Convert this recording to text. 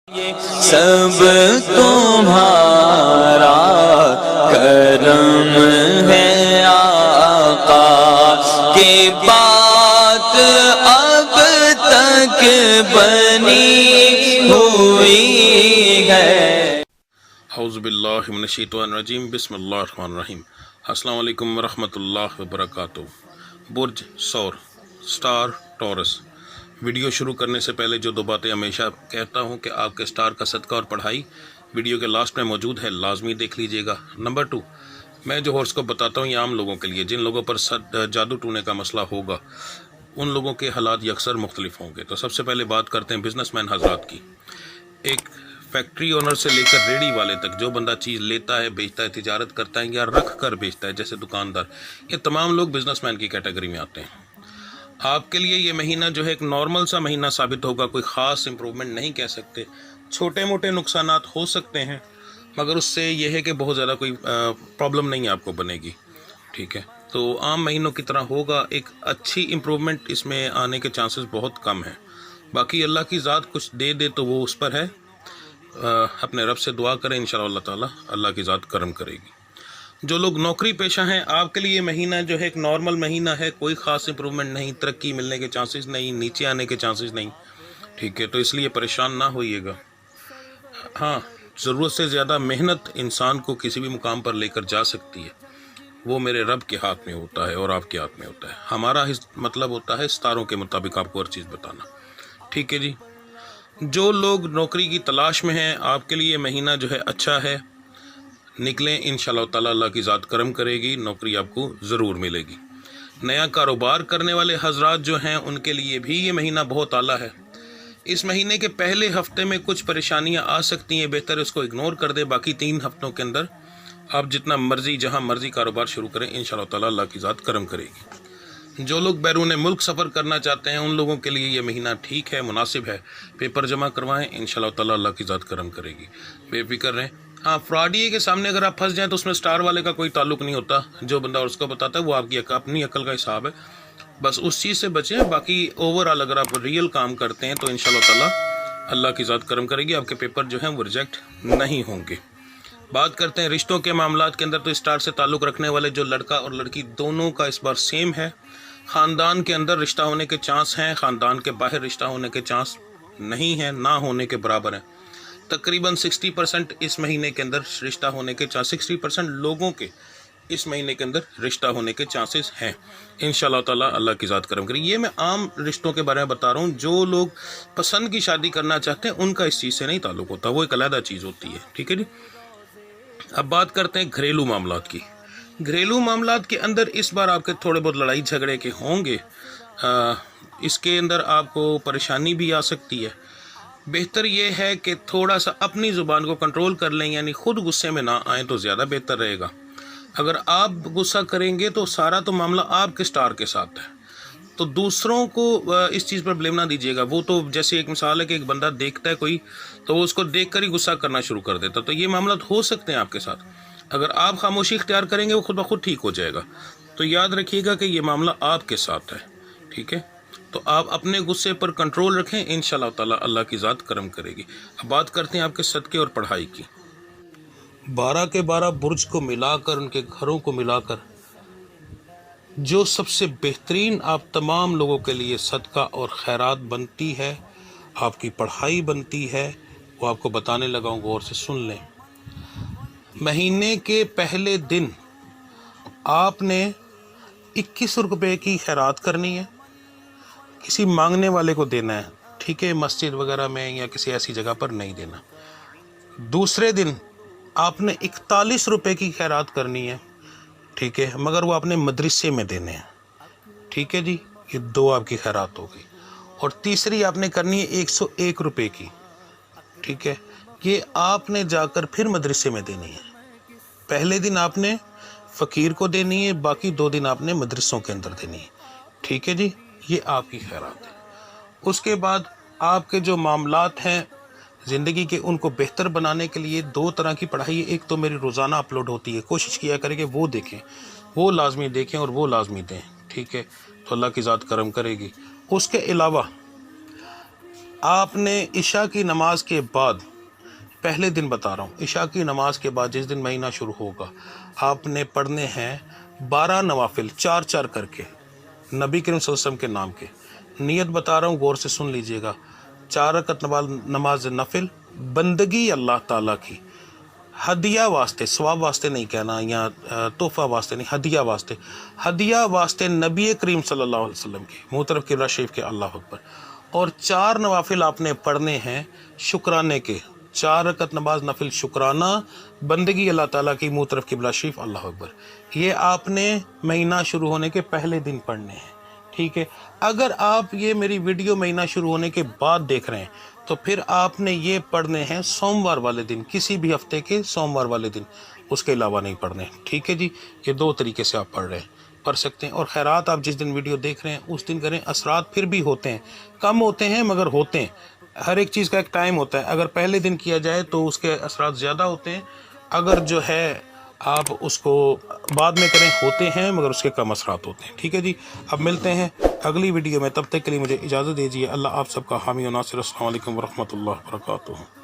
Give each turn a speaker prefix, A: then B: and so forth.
A: سب تمہارا کرم ہے آقا کی بات اب تک بنی ہوئی ہے۔
B: اعوذ باللہ من الشیطان الرجیم، بسم اللہ الرحمن الرحیم۔ السلام علیکم ورحمۃ اللہ وبرکاتہ۔ برج سور، سٹار ٹورس۔ ویڈیو شروع کرنے سے پہلے جو دو باتیں ہمیشہ کہتا ہوں کہ آپ کے سٹار کا صدقہ اور پڑھائی ویڈیو کے لاسٹ میں موجود ہے، لازمی دیکھ لیجئے گا۔ نمبر 2، میں جو ہورس کو بتاتا ہوں یہ عام لوگوں کے لیے، جن لوگوں پر جادو ٹونے کا مسئلہ ہوگا ان لوگوں کے حالات یکسر مختلف ہوں گے۔ تو سب سے پہلے بات کرتے ہیں بزنس مین حضرات کی۔ ایک فیکٹری اونر سے لے کر ریڑھی والے تک جو بندہ چیز لیتا ہے، بیچتا ہے، تجارت کرتا ہے یا رکھ کر بیچتا ہے جیسے دکاندار، یہ تمام لوگ بزنس مین کی کیٹیگری میں آتے ہیں۔ آپ کے لیے یہ مہینہ جو ہے ایک نارمل سا مہینہ ثابت ہوگا، کوئی خاص امپرومنٹ نہیں کہہ سکتے، چھوٹے موٹے نقصانات ہو سکتے ہیں مگر اس سے یہ ہے کہ بہت زیادہ کوئی پرابلم نہیں آپ کو بنے گی، ٹھیک ہے۔ تو عام مہینوں کی طرح ہوگا، ایک اچھی امپرومنٹ اس میں آنے کے چانسز بہت کم ہیں۔ باقی اللہ کی ذات کچھ دے دے تو وہ اس پر ہے، اپنے رب سے دعا کریں، انشاءاللہ اللہ تعالیٰ اللہ کی ذات کرم کرے گی۔ جو لوگ نوکری پیشہ ہیں آپ کے لیے یہ مہینہ جو ہے ایک نارمل مہینہ ہے، کوئی خاص امپرومنٹ نہیں، ترقی ملنے کے چانسز نہیں، نیچے آنے کے چانسز نہیں، ٹھیک ہے۔ تو اس لیے پریشان نہ ہوئیے گا۔ ہاں، ضرورت سے زیادہ محنت انسان کو کسی بھی مقام پر لے کر جا سکتی ہے، وہ میرے رب کے ہاتھ میں ہوتا ہے اور آپ کے ہاتھ میں ہوتا ہے۔ ہمارا مطلب ہوتا ہے ستاروں کے مطابق آپ کو ہر چیز بتانا، ٹھیک ہے جی۔ جو لوگ نوکری کی تلاش میں ہیں آپ کے لیے مہینہ جو ہے اچھا ہے، نکلیں، انشاءاللہ تعالیٰ اللہ کی ذات کرم کرے گی، نوکری آپ کو ضرور ملے گی۔ نیا کاروبار کرنے والے حضرات جو ہیں ان کے لیے بھی یہ مہینہ بہت اعلیٰ ہے۔ اس مہینے کے پہلے ہفتے میں کچھ پریشانیاں آ سکتی ہیں، بہتر اس کو اگنور کر دیں، باقی 3 ہفتوں کے اندر آپ جتنا مرضی جہاں مرضی کاروبار شروع کریں، انشاءاللہ تعالیٰ اللہ کی ذات کرم کرے گی۔ جو لوگ بیرون ملک سفر کرنا چاہتے ہیں ان لوگوں کے لیے یہ مہینہ ٹھیک ہے، مناسب ہے، پیپر جمع کروائیں، انشاءاللہ تعالیٰ اللہ کی ذات کرم کرے گی، بے فکر رہیں۔ ہاں، فراڈیے کے سامنے اگر آپ پھنس جائیں تو اس میں سٹار والے کا کوئی تعلق نہیں ہوتا، جو بندہ اس کو بتاتا ہے وہ آپ کی اپنی عقل کا حساب ہے، بس اس چیز سے بچیں۔ باقی اوورآل اگر آپ ریئل کام کرتے ہیں تو انشاءاللہ تعالیٰ اللہ کی ذات کرم کرے گی، آپ کے پیپر جو ہیں وہ ریجیکٹ نہیں ہوں گے۔ بات کرتے ہیں رشتوں کے معاملات کے اندر، تو اسٹار سے تعلق رکھنے والے جو لڑکا اور لڑکی دونوں کا اس بار سیم ہے، خاندان کے اندر رشتہ ہونے کے چانس ہیں، خاندان کے باہر رشتہ ہونے کے چانس نہیں ہیں، نہ ہونے کے برابر ہیں۔ تقریباً 60% اس مہینے کے اندر رشتہ ہونے کے چانس، 60% لوگوں کے اس مہینے کے اندر رشتہ ہونے کے چانسز ہیں، انشاءاللہ تعالیٰ اللہ کی ذات کرم کرے۔ یہ میں عام رشتوں کے بارے میں بتا رہا ہوں، جو لوگ پسند کی شادی کرنا چاہتے ہیں ان کا اس چیز سے نہیں تعلق ہوتا، وہ ایک علیحدہ چیز ہوتی ہے، ٹھیک ہے جی۔ اب بات کرتے ہیں گھریلو معاملات کی۔ گھریلو معاملات کے اندر اس بار آپ کے تھوڑے بہت لڑائی جھگڑے کے ہوں گے، اس کے اندر آپ کو پریشانی بھی آ سکتی ہے۔ بہتر یہ ہے کہ تھوڑا سا اپنی زبان کو کنٹرول کر لیں، یعنی خود غصے میں نہ آئیں تو زیادہ بہتر رہے گا۔ اگر آپ غصہ کریں گے تو سارا تو معاملہ آپ کے سٹار کے ساتھ ہے، تو دوسروں کو اس چیز پر بلیم نہ دیجیے گا۔ وہ تو جیسے ایک مثال ہے کہ ایک بندہ دیکھتا ہے کوئی تو وہ اس کو دیکھ کر ہی غصہ کرنا شروع کر دیتا، تو یہ معاملات ہو سکتے ہیں آپ کے ساتھ۔ اگر آپ خاموشی اختیار کریں گے وہ خود بخود ٹھیک ہو جائے گا۔ تو یاد رکھیے گا کہ یہ معاملہ آپ کے ساتھ ہے، ٹھیک ہے۔ تو آپ اپنے غصے پر کنٹرول رکھیں، انشاءاللہ تعالیٰ اللہ کی ذات کرم کرے گی۔ اب بات کرتے ہیں آپ کے صدقے اور پڑھائی کی۔ 12 کے 12 برج کو ملا کر، ان کے گھروں کو ملا کر جو سب سے بہترین آپ تمام لوگوں کے لیے صدقہ اور خیرات بنتی ہے، آپ کی پڑھائی بنتی ہے، وہ آپ کو بتانے لگا ہوں، غور سے سن لیں۔ مہینے کے پہلے دن آپ نے 21 روپے کی خیرات کرنی ہے، کسی مانگنے والے کو دینا ہے، ٹھیک ہے، مسجد وغیرہ میں یا کسی ایسی جگہ پر نہیں دینا۔ دوسرے دن آپ نے 41 روپے کی خیرات کرنی ہے، ٹھیک ہے، مگر وہ آپ نے مدرسے میں دینے ہیں، ٹھیک ہے جی، یہ 2 آپ کی خیرات ہو گئی۔ اور تیسری آپ نے کرنی ہے 101 روپے کی، ٹھیک ہے، یہ آپ نے جا کر پھر مدرسے میں دینی ہے۔ پہلے دن آپ نے فقیر کو دینی ہے، باقی 2 دن آپ نے مدرسوں کے اندر دینی ہے، ٹھیک ہے جی، یہ آپ کی خیرات ہے۔ اس کے بعد آپ کے جو معاملات ہیں زندگی کے، ان کو بہتر بنانے کے لیے 2 طرح کی پڑھائی ہے۔ ایک تو میری روزانہ اپلوڈ ہوتی ہے، کوشش کیا کریں کہ وہ دیکھیں، وہ لازمی دیکھیں اور وہ لازمی دیں، ٹھیک ہے، تو اللہ کی ذات کرم کرے گی۔ اس کے علاوہ آپ نے عشاء کی نماز کے بعد، پہلے دن بتا رہا ہوں، عشاء کی نماز کے بعد جس دن مہینہ شروع ہوگا آپ نے پڑھنے ہیں 12 نوافل 4 کر کے، نبی کریم صلی اللہ علیہ وسلم کے نام کے۔ نیت بتا رہا ہوں، غور سے سن لیجئے گا۔ 4 رکعت نماز نفل، بندگی اللہ تعالیٰ کی، ہدیہ واسطے، ثواب واسطے نہیں کہنا یا تحفہ واسطے نہیں، ہدیہ واسطے، ہدیہ واسطے نبی کریم صلی اللہ علیہ وسلم کے، منہ طرف قبلہ شریف کے، اللہ اکبر۔ اور 4 نوافل آپ نے پڑھنے ہیں شکرانے کے، 4 رکعت نماز نفل شکرانہ، بندگی اللہ تعالیٰ کی، منہ طرف قبلہ شریف، اللہ اکبر۔ یہ آپ نے مہینہ شروع ہونے کے پہلے دن پڑھنے ہیں، ٹھیک ہے۔ اگر آپ یہ میری ویڈیو مہینہ شروع ہونے کے بعد دیکھ رہے ہیں تو پھر آپ نے یہ پڑھنے ہیں سوموار والے دن، کسی بھی ہفتے کے سوموار والے دن، اس کے علاوہ نہیں پڑھنے، ٹھیک ہے جی۔ یہ 2 طریقے سے آپ پڑھ سکتے ہیں۔ اور خیرات آپ جس دن ویڈیو دیکھ رہے ہیں اس دن کریں۔ اثرات پھر بھی ہوتے ہیں، کم ہوتے ہیں مگر ہوتے ہیں۔ ہر ایک چیز کا ایک ٹائم ہوتا ہے، اگر پہلے دن کیا جائے تو اس کے اثرات زیادہ ہوتے ہیں، اگر جو ہے آپ اس کو بعد میں کریں ہوتے ہیں مگر اس کے کم اثرات ہوتے ہیں، ٹھیک ہے جی۔ اب ملتے ہیں اگلی ویڈیو میں، تب تک کے لیے مجھے اجازت دیجیے۔ اللہ آپ سب کا حامی و ناصر۔ السلام علیکم ورحمۃ اللہ وبرکاتہ۔